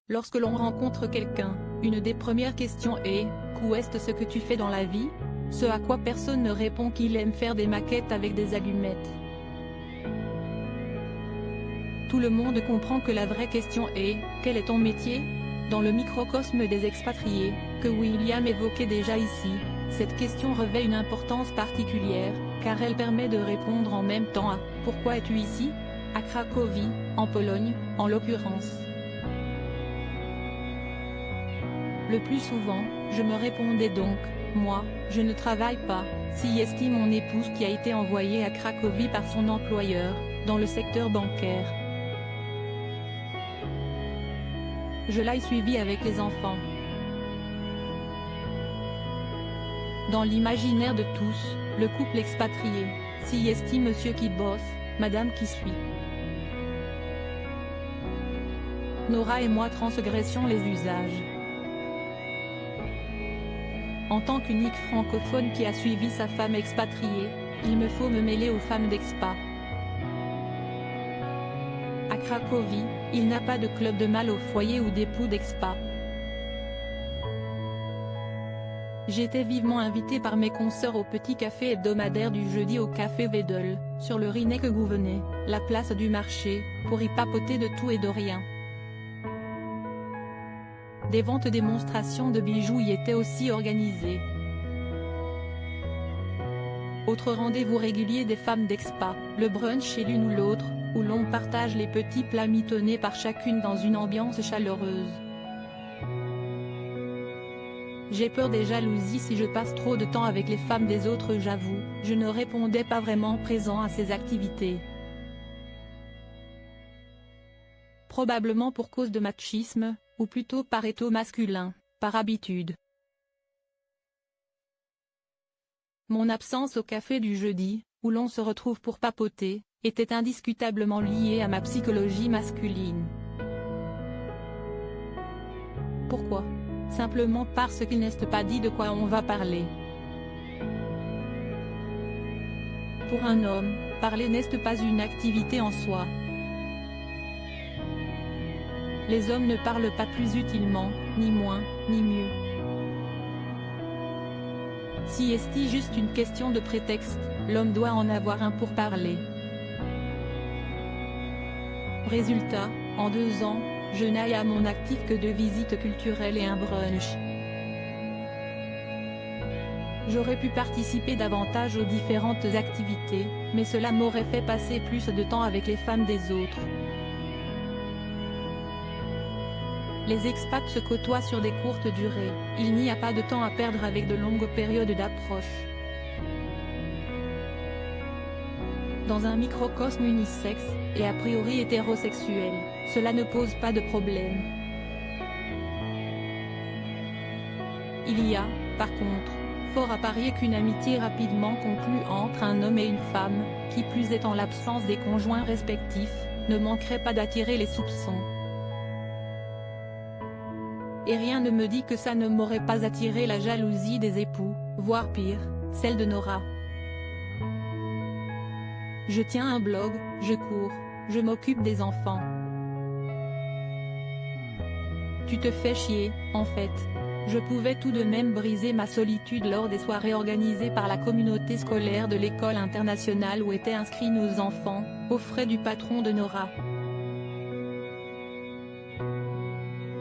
Lorsque l'on rencontre quelqu'un, une des premières questions est « Qu'est ce que tu fais dans la vie ?» Ce à quoi personne ne répond qu'il aime faire des maquettes avec des allumettes. Tout le monde comprend que la vraie question est « Quel est ton métier ?» Dans le microcosme des expatriés, que William évoquait déjà ici, cette question revêt une importance particulière, car elle permet de répondre en même temps à « Pourquoi es-tu ici ?» à Cracovie, en Pologne, en l'occurrence. Le plus souvent, je me répondais donc, moi, je ne travaille pas, si estime mon épouse qui a été envoyée à Cracovie par son employeur, dans le secteur bancaire. Je l'ai suivi avec les enfants. Dans l'imaginaire de tous, le couple expatrié, si estime monsieur qui bosse, madame qui suit. Nora et moi transgressions les usages. En tant qu'unique francophone qui a suivi sa femme expatriée, il me faut me mêler aux femmes d'expat. À Cracovie, il n'a pas de club de mâles au foyer ou d'époux d'expat. J'étais vivement invité par mes consoeurs au petit café hebdomadaire du jeudi au café Wedel, sur le Rynek-Gouvenet, la place du marché, pour y papoter de tout et de rien. Des ventes démonstrations de bijoux y étaient aussi organisées. Autre rendez-vous régulier des femmes d'expat, le brunch chez l'une ou l'autre, où l'on partage les petits plats mitonnés par chacune dans une ambiance chaleureuse. J'ai peur des jalousies si je passe trop de temps avec les femmes des autres, j'avoue, je ne répondais pas vraiment présent à ces activités. Probablement pour cause de machisme, ou plutôt par étau masculin, par habitude. Mon absence au café du jeudi, où l'on se retrouve pour papoter, était indiscutablement liée à ma psychologie masculine. Pourquoi ? Simplement parce qu'il n'est pas dit de quoi on va parler. Pour un homme, parler n'est pas une activité en soi. Les hommes ne parlent pas plus utilement, ni moins, ni mieux. Si est-il juste une question de prétexte, l'homme doit en avoir un pour parler. Résultat, en 2 ans, je n'ai à mon actif que 2 visites culturelles et un brunch. J'aurais pu participer davantage aux différentes activités, mais cela m'aurait fait passer plus de temps avec les femmes des autres. Les expats se côtoient sur des courtes durées, il n'y a pas de temps à perdre avec de longues périodes d'approche. Dans un microcosme unisexe, et a priori hétérosexuel, cela ne pose pas de problème. Il y a, par contre, fort à parier qu'une amitié rapidement conclue entre un homme et une femme, qui plus est en l'absence des conjoints respectifs, ne manquerait pas d'attirer les soupçons. Et rien ne me dit que ça ne m'aurait pas attiré la jalousie des époux, voire pire, celle de Nora. Je tiens un blog, je cours, je m'occupe des enfants. Tu te fais chier, en fait. Je pouvais tout de même briser ma solitude lors des soirées organisées par la communauté scolaire de l'école internationale où étaient inscrits nos enfants, aux frais du patron de Nora.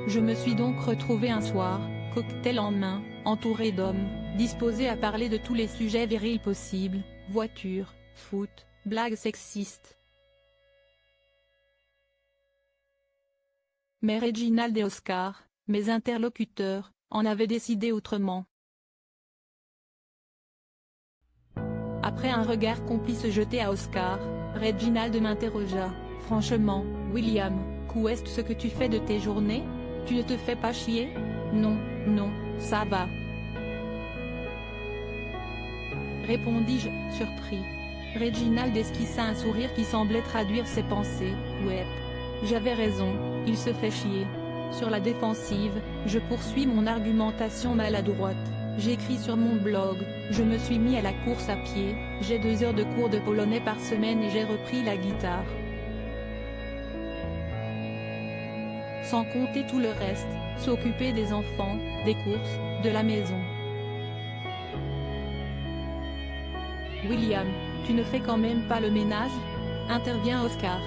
Je me suis donc retrouvé un soir, cocktail en main, entouré d'hommes, disposé à parler de tous les sujets virils possibles, voitures, foot, blagues sexistes. Mais Reginald et Oscar, mes interlocuteurs, en avaient décidé autrement. Après un regard complice jeté à Oscar, Reginald m'interrogea, « Franchement, William, qu'est ce que tu fais de tes journées ? Tu ne te fais pas chier ? » ?»« Non, non, ça va. » répondis-je, surpris. Reginald esquissa un sourire qui semblait traduire ses pensées. « Ouais. J'avais raison, il se fait chier. » Sur la défensive, je poursuis mon argumentation maladroite. J'écris sur mon blog, je me suis mis à la course à pied, j'ai 2 heures de cours de polonais par semaine et j'ai repris la guitare. sans compter tout le reste, s'occuper des enfants, des courses, de la maison. William, tu ne fais quand même pas le ménage? Intervient Oscar.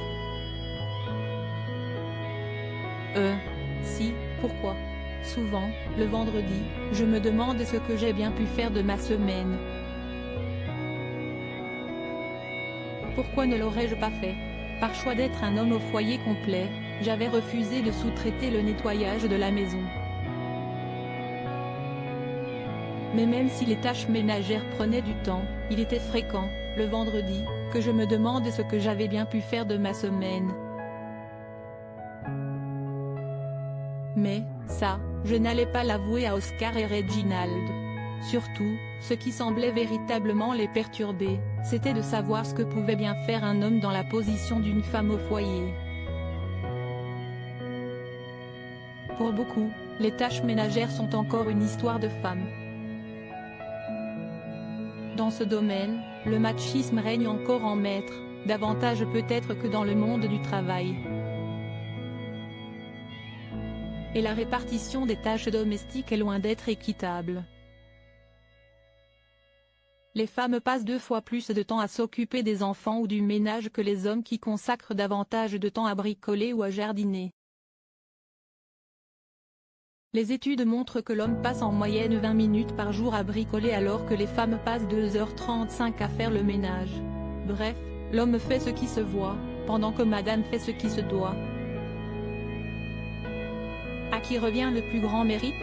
Si, pourquoi? Souvent, le vendredi, je me demande ce que j'ai bien pu faire de ma semaine. Pourquoi ne l'aurais-je pas fait? Par choix d'être un homme au foyer complet, j'avais refusé de sous-traiter le nettoyage de la maison. Mais même si les tâches ménagères prenaient du temps, il était fréquent, le vendredi, que je me demande ce que j'avais bien pu faire de ma semaine. Mais, ça, je n'allais pas l'avouer à Oscar et Reginald. Surtout, ce qui semblait véritablement les perturber, c'était de savoir ce que pouvait bien faire un homme dans la position d'une femme au foyer. Pour beaucoup, les tâches ménagères sont encore une histoire de femme. Dans ce domaine, le machisme règne encore en maître, davantage peut-être que dans le monde du travail. Et la répartition des tâches domestiques est loin d'être équitable. Les femmes passent 2 fois plus de temps à s'occuper des enfants ou du ménage que les hommes qui consacrent davantage de temps à bricoler ou à jardiner. Les études montrent que l'homme passe en moyenne 20 minutes par jour à bricoler alors que les femmes passent 2h35 à faire le ménage. Bref, l'homme fait ce qui se voit, pendant que madame fait ce qui se doit. À qui revient le plus grand mérite?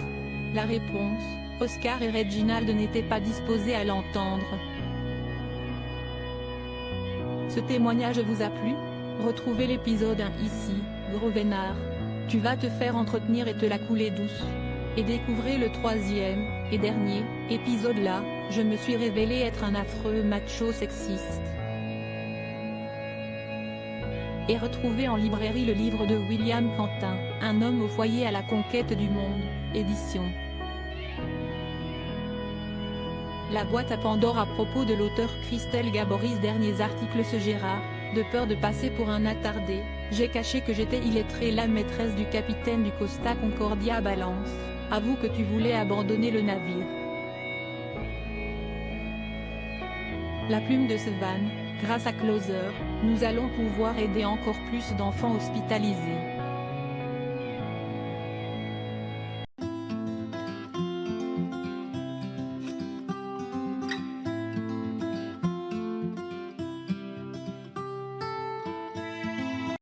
La réponse, Oscar et Reginald n'étaient pas disposés à l'entendre. Ce témoignage vous a plu? Retrouvez l'épisode 1 ici, gros vénard. Tu vas te faire entretenir et te la couler douce. Et découvrez le 3e, et dernier, épisode là, je me suis révélé être un affreux macho sexiste. Et retrouvez en librairie le livre de William Quentin, Un homme au foyer à la conquête du monde, édition. La boîte à Pandore à propos de l'auteur Christelle Gaboris. Derniers articles. Ce Gérard, de peur de passer pour un attardé, j'ai caché que j'étais illettrée. La maîtresse du capitaine du Costa Concordia balance, avoue que tu voulais abandonner le navire. La plume de Sevan, grâce à Closer, nous allons pouvoir aider encore plus d'enfants hospitalisés.